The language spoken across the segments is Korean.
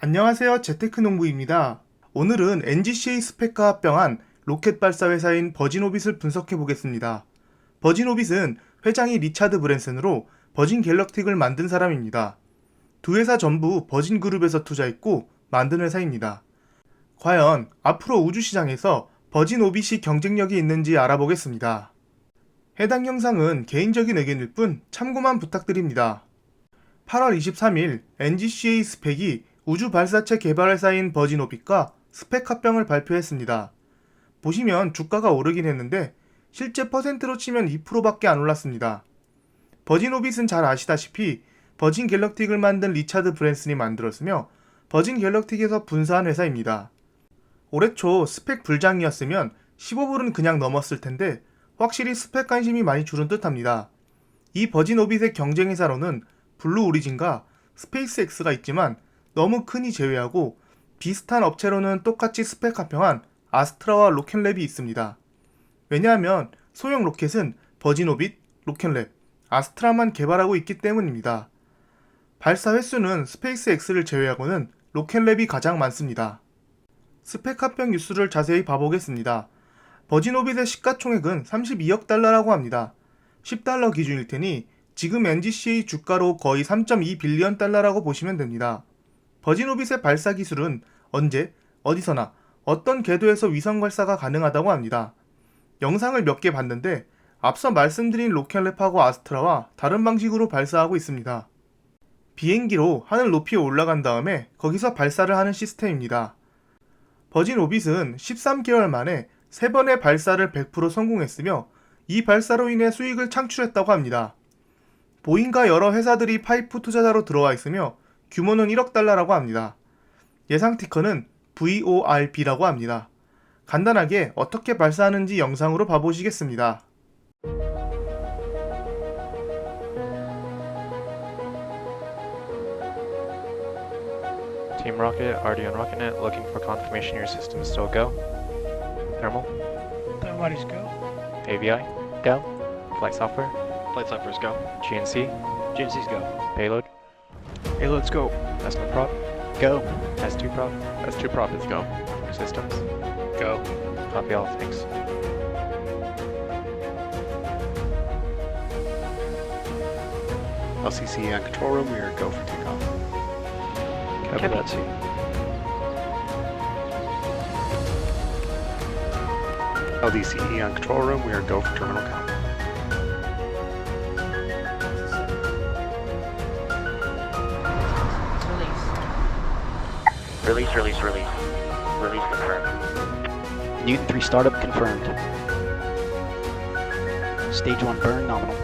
안녕하세요. 재테크농부입니다. 오늘은 NGCA 스펙과 합병한 로켓 발사 회사인 버진오빗을 분석해 보겠습니다. 버진오빗은 회장이 리차드 브랜슨으로 버진 갤럭틱을 만든 사람입니다. 두 회사 전부 버진그룹에서 투자했고 만든 회사입니다. 과연 앞으로 우주시장에서 버진오빗이 경쟁력이 있는지 알아보겠습니다. 해당 영상은 개인적인 의견일 뿐 참고만 부탁드립니다. 8월 23일 NGCA 스펙이 우주 발사체 개발 회사인 버진오빗과 스펙 합병을 발표했습니다. 보시면 주가가 오르긴 했는데 실제 퍼센트로 치면 2%밖에 안 올랐습니다. 버진오빗은 잘 아시다시피 버진 갤럭틱을 만든 리차드 브랜슨이 만들었으며 버진 갤럭틱에서 분사한 회사입니다. 올해 초 스펙 불장이었으면 15불은 그냥 넘었을 텐데 확실히 스펙 관심이 많이 줄은 듯합니다. 이 버진오빗의 경쟁 회사로는 블루 오리진과 스페이스X가 있지만 너무 크니 제외하고 비슷한 업체로는 똑같이 스펙 합병한 아스트라와 로켓랩이 있습니다. 왜냐하면 소형 로켓은 버진오빗, 로켓랩, 아스트라만 개발하고 있기 때문입니다. 발사 횟수는 스페이스X를 제외하고는 로켓랩이 가장 많습니다. 스펙 합병 뉴스를 자세히 봐보겠습니다. 버진오빗의 시가총액은 32억 달러라고 합니다. 10달러 기준일 테니 지금 NGCA 주가로 거의 3.2 빌리언 달러라고 보시면 됩니다. 버진오빗의 발사 기술은 언제, 어디서나, 어떤 궤도에서 위성 발사가 가능하다고 합니다. 영상을 몇 개 봤는데 앞서 말씀드린 로켓랩하고 아스트라와 다른 방식으로 발사하고 있습니다. 비행기로 하늘 높이에 올라간 다음에 거기서 발사를 하는 시스템입니다. 버진오빗은 13개월 만에 3번의 발사를 100% 성공했으며 이 발사로 인해 수익을 창출했다고 합니다. 보잉과 여러 회사들이 파이프 투자자로 들어와 있으며 규모는 1억 달러라고 합니다. 예상 티커는 VORB라고 합니다. 간단하게 어떻게 발사하는지 영상으로 봐보시겠습니다. Team Rocket, RD on RocketNet, looking for confirmation your system is still go. Thermal, Everybody's go. AVI, go. Flight software, Flight Cyphers go. GNC, GNC's go. payload, Payloads go. S1 prop, Go. S2 prop, S2 prop is go. systems, Go. copy all things. LCC on control room, we are go for takeoff. Copy that, C. LDCE on control room, we are go for terminal count. Release confirmed. Newton 3 startup confirmed. Stage 1 burn nominal.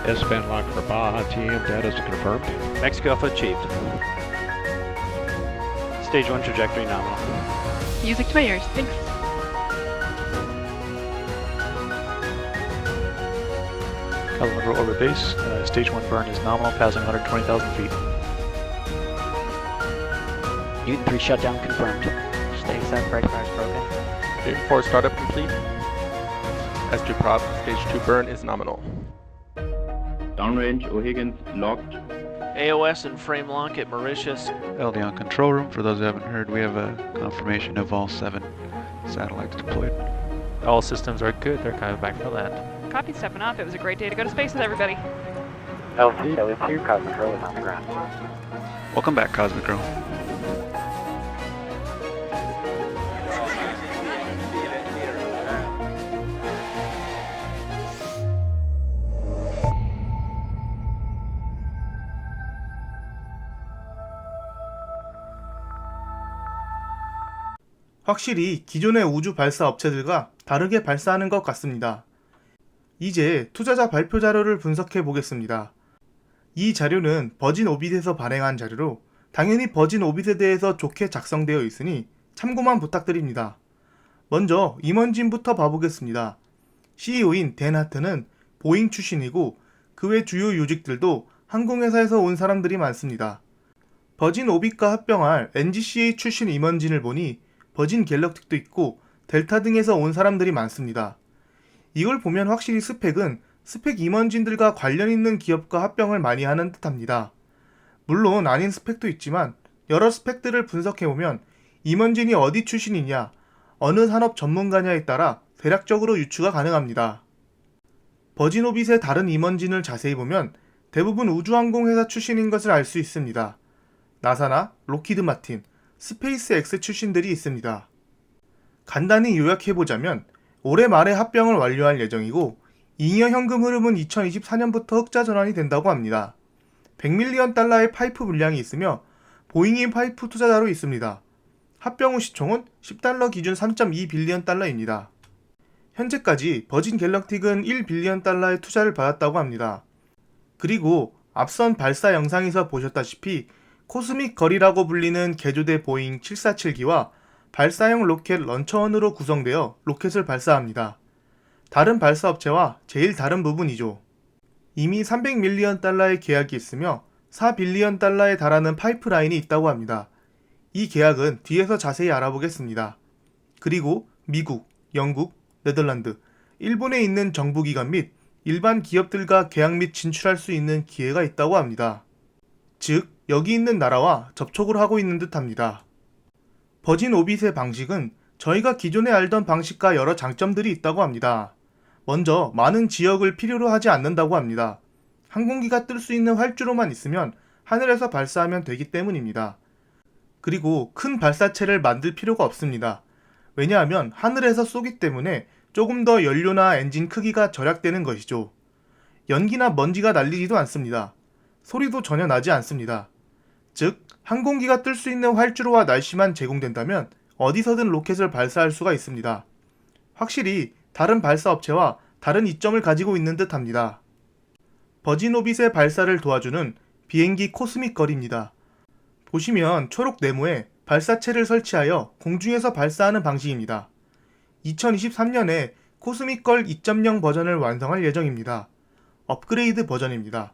S-band lock for Baja TM, data is confirmed. Mexico Alpha achieved. Stage 1 trajectory nominal. Music to my ears. Thanks. Calamar over base, stage 1 burn is nominal, passing 120,000 feet. Newton 3 shutdown confirmed. Stage 7 brake fire is broken. Stage 4 startup complete. S2 prop, stage 2 burn is nominal. Downrange O'Higgins locked. AOS and frame lock at Mauritius. LD on control room. For those who haven't heard, we have a confirmation of all 7 satellites deployed. All systems are good, they're coming back for land. Copy, stepping up. It was a great day to go to space with everybody. LC Kelly 2, Cosmic Row is on the ground. Welcome back, Cosmic Girl. 확실히 기존의 우주 발사 업체들과 다르게 발사하는 것 같습니다. 이제 투자자 발표 자료를 분석해 보겠습니다. 이 자료는 버진오빗에서 발행한 자료로 당연히 버진오빗에 대해서 좋게 작성되어 있으니 참고만 부탁드립니다. 먼저 임원진부터 봐보겠습니다. CEO인 댄 하트는 보잉 출신이고 그 외 주요 요직들도 항공회사에서 온 사람들이 많습니다. 버진오빗과 합병할 NGCA 출신 임원진을 보니 버진 갤럭틱도 있고 델타 등에서 온 사람들이 많습니다. 이걸 보면 확실히 스펙은 스펙 임원진들과 관련 있는 기업과 합병을 많이 하는 듯합니다. 물론 아닌 스펙도 있지만 여러 스펙들을 분석해보면 임원진이 어디 출신이냐, 어느 산업 전문가냐에 따라 대략적으로 유추가 가능합니다. 버진오빗의 다른 임원진을 자세히 보면 대부분 우주항공회사 출신인 것을 알 수 있습니다. 나사나 로키드 마틴, 스페이스X 출신들이 있습니다. 간단히 요약해보자면 올해 말에 합병을 완료할 예정이고 잉여 현금 흐름은 2024년부터 흑자 전환이 된다고 합니다. 100밀리언 달러의 파이프 물량이 있으며 보잉이 파이프 투자자로 있습니다. 합병 후 시총은 10달러 기준 3.2 빌리언 달러입니다. 현재까지 버진 갤럭틱은 1 빌리언 달러의 투자를 받았다고 합니다. 그리고 앞선 발사 영상에서 보셨다시피 코스믹 걸이라고 불리는 개조대 보잉 747기와 발사형 로켓 런처원으로 구성되어 로켓을 발사합니다. 다른 발사업체와 제일 다른 부분이죠. 이미 300밀리언 달러의 계약이 있으며 4빌리언 달러에 달하는 파이프라인이 있다고 합니다. 이 계약은 뒤에서 자세히 알아보겠습니다. 그리고 미국, 영국, 네덜란드, 일본에 있는 정부기관 및 일반 기업들과 계약 및 진출할 수 있는 기회가 있다고 합니다. 즉, 여기 있는 나라와 접촉을 하고 있는 듯합니다. 버진 오빗의 방식은 저희가 기존에 알던 방식과 여러 장점들이 있다고 합니다. 먼저 많은 지역을 필요로 하지 않는다고 합니다. 항공기가 뜰 수 있는 활주로만 있으면 하늘에서 발사하면 되기 때문입니다. 그리고 큰 발사체를 만들 필요가 없습니다. 왜냐하면 하늘에서 쏘기 때문에 조금 더 연료나 엔진 크기가 절약되는 것이죠. 연기나 먼지가 날리지도 않습니다. 소리도 전혀 나지 않습니다. 즉, 항공기가 뜰 수 있는 활주로와 날씨만 제공된다면 어디서든 로켓을 발사할 수가 있습니다. 확실히 다른 발사업체와 다른 이점을 가지고 있는 듯합니다. 버진 오빗의 발사를 도와주는 비행기 코스믹 걸입니다. 보시면 초록 네모에 발사체를 설치하여 공중에서 발사하는 방식입니다. 2023년에 코스믹 걸 2.0 버전을 완성할 예정입니다. 업그레이드 버전입니다.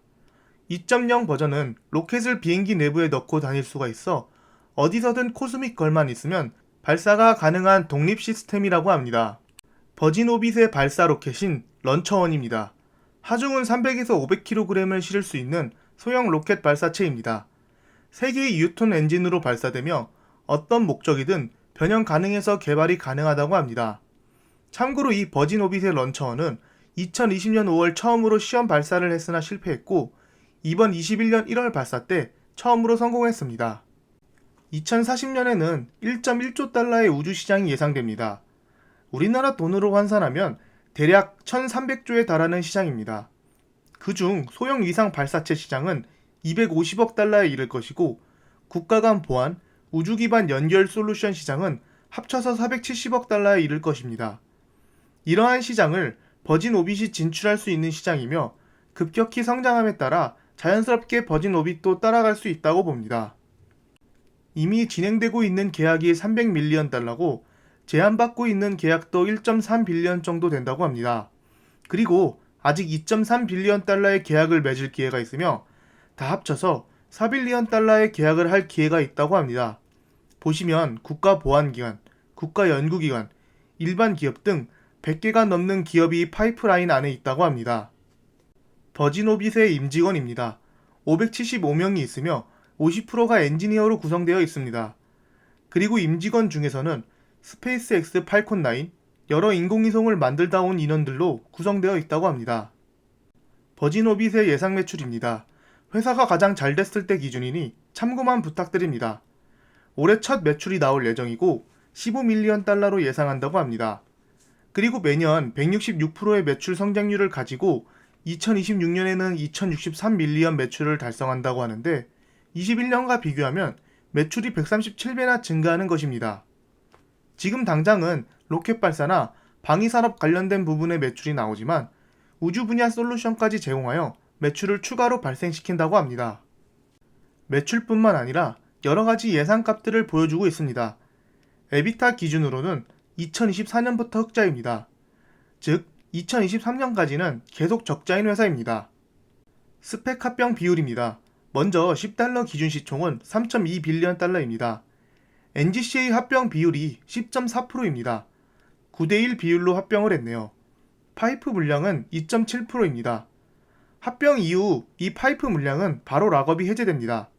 2.0 버전은 로켓을 비행기 내부에 넣고 다닐 수가 있어 어디서든 코스믹 걸만 있으면 발사가 가능한 독립 시스템이라고 합니다. 버진 오빗의 발사 로켓인 런처원입니다. 하중은 300에서 500kg을 실을 수 있는 소형 로켓 발사체입니다. 3개의 유톤 엔진으로 발사되며 어떤 목적이든 변형 가능해서 개발이 가능하다고 합니다. 참고로 이 버진 오빗의 런처원은 2020년 5월 처음으로 시험 발사를 했으나 실패했고 이번 21년 1월 발사 때 처음으로 성공했습니다. 2040년에는 1.1조 달러의 우주시장이 예상됩니다. 우리나라 돈으로 환산하면 대략 1300조에 달하는 시장입니다. 그중 소형 위상 발사체 시장은 250억 달러에 이를 것이고 국가 간 보안, 우주 기반 연결 솔루션 시장은 합쳐서 470억 달러에 이를 것입니다. 이러한 시장을 버진 오빗이 진출할 수 있는 시장이며 급격히 성장함에 따라 자연스럽게 버진 오빗도 따라갈 수 있다고 봅니다. 이미 진행되고 있는 계약이 300밀리언 달러고 제한받고 있는 계약도 1.3 빌리언 정도 된다고 합니다. 그리고 아직 2.3 빌리언 달러의 계약을 맺을 기회가 있으며 다 합쳐서 4빌리언 달러의 계약을 할 기회가 있다고 합니다. 보시면 국가보안기관, 국가연구기관, 일반 기업 등 100개가 넘는 기업이 파이프라인 안에 있다고 합니다. 버진 오빗의 임직원입니다. 575명이 있으며 50%가 엔지니어로 구성되어 있습니다. 그리고 임직원 중에서는 스페이스X 팔콘 9, 여러 인공위성을 만들다 온 인원들로 구성되어 있다고 합니다. 버진 오빗의 예상 매출입니다. 회사가 가장 잘 됐을 때 기준이니 참고만 부탁드립니다. 올해 첫 매출이 나올 예정이고 15밀리언 달러로 예상한다고 합니다. 그리고 매년 166%의 매출 성장률을 가지고 2026년에는 2063밀리언 매출을 달성한다고 하는데 21년과 비교하면 매출이 137배나 증가하는 것입니다. 지금 당장은 로켓 발사나 방위산업 관련된 부분의 매출이 나오지만 우주 분야 솔루션까지 제공하여 매출을 추가로 발생시킨다고 합니다. 매출뿐만 아니라 여러가지 예상값들을 보여주고 있습니다. 에비타 기준으로는 2024년부터 흑자입니다. 즉 2023년까지는 계속 적자인 회사입니다. 스펙 합병 비율입니다. 먼저 10달러 기준 시총은 3.2 빌리언 달러입니다. NGCA 합병 비율이 10.4%입니다. 9대1 비율로 합병을 했네요. 파이프 물량은 2.7%입니다. 합병 이후 이 파이프 물량은 바로 락업이 해제됩니다.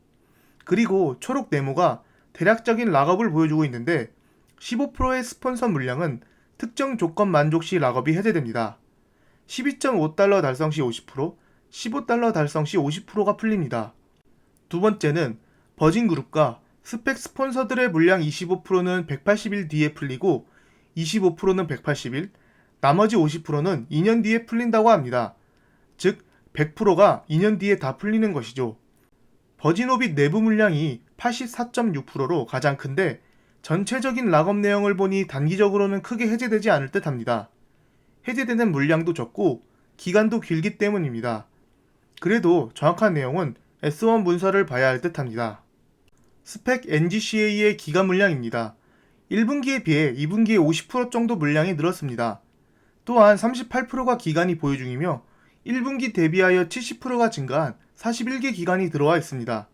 그리고 초록 네모가 대략적인 락업을 보여주고 있는데 15%의 스폰서 물량은 특정 조건 만족 시 락업이 해제됩니다. 12.5달러 달성 시 50%, 15달러 달성 시 50%가 풀립니다. 두 번째는 버진그룹과 스펙 스폰서들의 물량 25%는 180일 뒤에 풀리고 25%는 180일, 나머지 50%는 2년 뒤에 풀린다고 합니다. 즉 100%가 2년 뒤에 다 풀리는 것이죠. 버진오빗 내부 물량이 84.6%로 가장 큰데 전체적인 락업 내용을 보니 단기적으로는 크게 해제되지 않을 듯 합니다. 해제되는 물량도 적고 기간도 길기 때문입니다. 그래도 정확한 내용은 S1 문서를 봐야 할 듯 합니다. 스펙 NGCA의 기간 물량입니다. 1분기에 비해 2분기에 50% 정도 물량이 늘었습니다. 또한 38%가 기간이 보유 중이며 1분기 대비하여 70%가 증가한 41개 기간이 들어와 있습니다.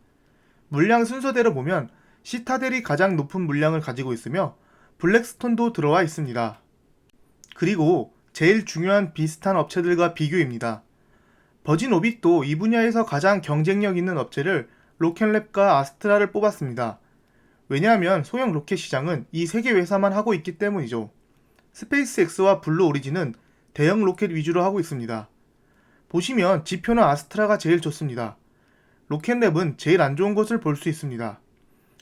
물량 순서대로 보면 시타델이 가장 높은 물량을 가지고 있으며 블랙스톤도 들어와 있습니다. 그리고 제일 중요한 비슷한 업체들과 비교입니다. 버진오빗도 이 분야에서 가장 경쟁력 있는 업체를 로켓랩과 아스트라를 뽑았습니다. 왜냐하면 소형 로켓 시장은 이 세 개 회사만 하고 있기 때문이죠. 스페이스X와 블루 오리진은 대형 로켓 위주로 하고 있습니다. 보시면 지표는 아스트라가 제일 좋습니다. 로켓랩은 제일 안 좋은 것을 볼 수 있습니다.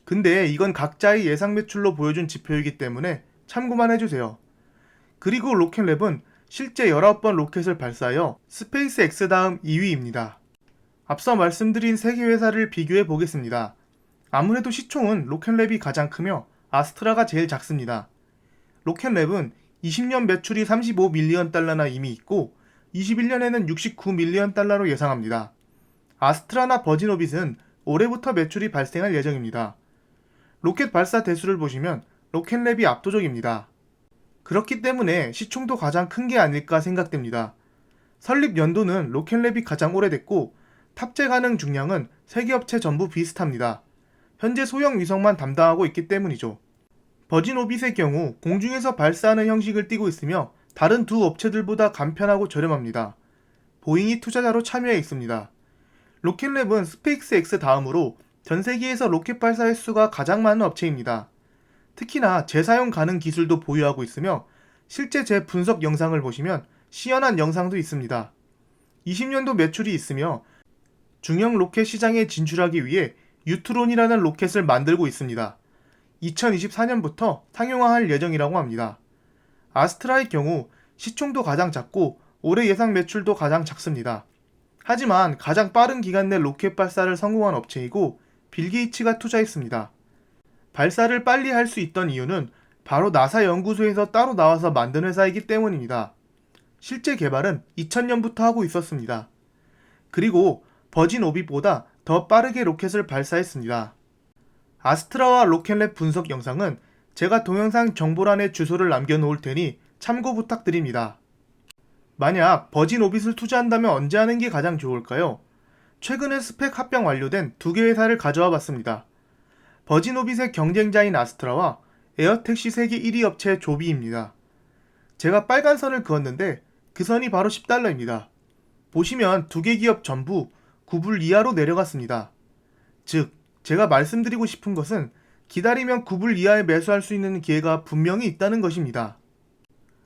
근데 이건 각자의 예상 매출로 보여준 지표이기 때문에 참고만 해주세요. 그리고 로켓랩은 실제 19번 로켓을 발사하여 스페이스X 다음 2위입니다. 앞서 말씀드린 3개 회사를 비교해 보겠습니다. 아무래도 시총은 로켓랩이 가장 크며 아스트라가 제일 작습니다. 로켓랩은 20년 매출이 35밀리언 달러나 이미 있고 21년에는 69밀리언 달러로 예상합니다. 아스트라나 버진오빗은 올해부터 매출이 발생할 예정입니다. 로켓 발사 대수를 보시면 로켓랩이 압도적입니다. 그렇기 때문에 시총도 가장 큰 게 아닐까 생각됩니다. 설립 연도는 로켓랩이 가장 오래됐고 탑재 가능 중량은 3개 업체 전부 비슷합니다. 현재 소형 위성만 담당하고 있기 때문이죠. 버진오빗의 경우 공중에서 발사하는 형식을 띠고 있으며 다른 두 업체들보다 간편하고 저렴합니다. 보잉이 투자자로 참여해 있습니다. 로켓랩은 스페이스X 다음으로 전 세계에서 로켓 발사 횟수가 가장 많은 업체입니다. 특히나 재사용 가능 기술도 보유하고 있으며 실제 재분석 영상을 보시면 시연한 영상도 있습니다. 20년도 매출이 있으며 중형 로켓 시장에 진출하기 위해 유트론이라는 로켓을 만들고 있습니다. 2024년부터 상용화할 예정이라고 합니다. 아스트라의 경우 시총도 가장 작고 올해 예상 매출도 가장 작습니다. 하지만 가장 빠른 기간 내 로켓 발사를 성공한 업체이고 빌 게이츠가 투자했습니다. 발사를 빨리 할 수 있던 이유는 바로 나사 연구소에서 따로 나와서 만든 회사이기 때문입니다. 실제 개발은 2000년부터 하고 있었습니다. 그리고 버진오빗보다 더 빠르게 로켓을 발사했습니다. 아스트라와 로켓랩 분석 영상은 제가 동영상 정보란에 주소를 남겨놓을 테니 참고 부탁드립니다. 만약 버진오빗을 투자한다면 언제 하는 게 가장 좋을까요? 최근에 스펙 합병 완료된 2개 회사를 가져와 봤습니다. 버진오빗의 경쟁자인 아스트라와 에어택시 세계 1위 업체 조비입니다. 제가 빨간 선을 그었는데 그 선이 바로 $10입니다. 보시면 2개 기업 전부 9불 이하로 내려갔습니다. 즉, 제가 말씀드리고 싶은 것은 기다리면 9불 이하에 매수할 수 있는 기회가 분명히 있다는 것입니다.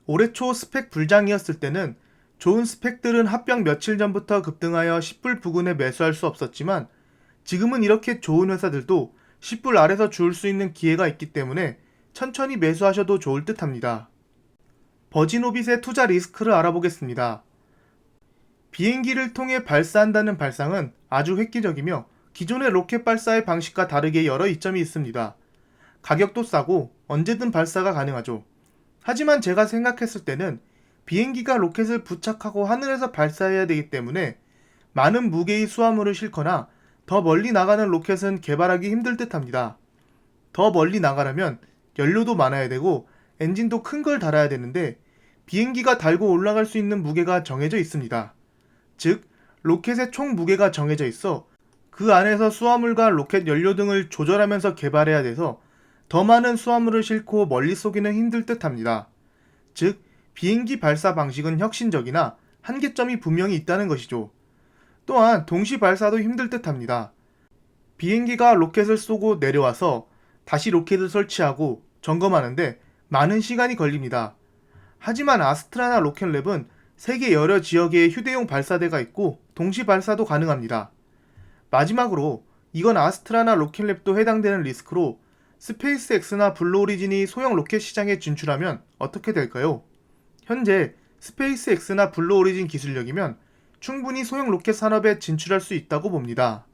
올해 초 스펙 불장이었을 때는 좋은 스펙들은 합병 며칠 전부터 급등하여 10불 부근에 매수할 수 없었지만 지금은 이렇게 좋은 회사들도 10불 아래서 주울 수 있는 기회가 있기 때문에 천천히 매수하셔도 좋을 듯 합니다. 버진오빗의 투자 리스크를 알아보겠습니다. 비행기를 통해 발사한다는 발상은 아주 획기적이며 기존의 로켓 발사의 방식과 다르게 여러 이점이 있습니다. 가격도 싸고 언제든 발사가 가능하죠. 하지만 제가 생각했을 때는 비행기가 로켓을 부착하고 하늘에서 발사해야 되기 때문에 많은 무게의 수화물을 싣거나 더 멀리 나가는 로켓은 개발하기 힘들 듯 합니다. 더 멀리 나가려면 연료도 많아야 되고 엔진도 큰 걸 달아야 되는데 비행기가 달고 올라갈 수 있는 무게가 정해져 있습니다. 즉, 로켓의 총 무게가 정해져 있어 그 안에서 수화물과 로켓 연료 등을 조절하면서 개발해야 돼서 더 많은 수화물을 싣고 멀리 쏘기는 힘들 듯 합니다. 즉, 비행기 발사 방식은 혁신적이나 한계점이 분명히 있다는 것이죠. 또한 동시 발사도 힘들 듯 합니다. 비행기가 로켓을 쏘고 내려와서 다시 로켓을 설치하고 점검하는데 많은 시간이 걸립니다. 하지만 아스트라나 로켓랩은 세계 여러 지역에 휴대용 발사대가 있고 동시 발사도 가능합니다. 마지막으로 이건 아스트라나 로켓랩도 해당되는 리스크로 스페이스X나 블루오리진이 소형 로켓 시장에 진출하면 어떻게 될까요? 현재 스페이스X나 블루오리진 기술력이면 충분히 소형 로켓 산업에 진출할 수 있다고 봅니다.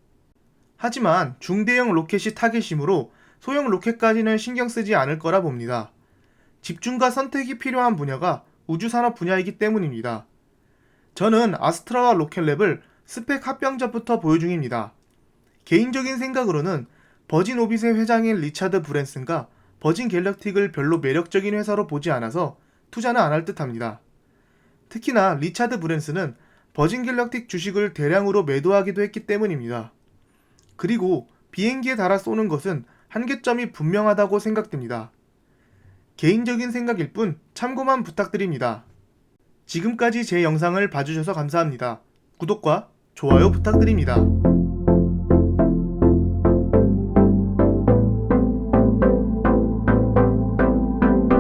하지만 중대형 로켓이 타겟이므로 소형 로켓까지는 신경 쓰지 않을 거라 봅니다. 집중과 선택이 필요한 분야가 우주산업 분야이기 때문입니다. 저는 아스트라와 로켓랩을 스펙 합병 전부터 보유 중입니다. 개인적인 생각으로는 버진 오빗의 회장인 리차드 브랜슨과 버진 갤럭틱을 별로 매력적인 회사로 보지 않아서 투자는 안 할 듯합니다. 특히나 리차드 브랜슨은 버진 갤럭틱 주식을 대량으로 매도하기도 했기 때문입니다. 그리고 비행기에 달아 쏘는 것은 한계점이 분명하다고 생각됩니다. 개인적인 생각일 뿐 참고만 부탁드립니다. 지금까지 제 영상을 봐주셔서 감사합니다. 구독과 좋아요 부탁드립니다.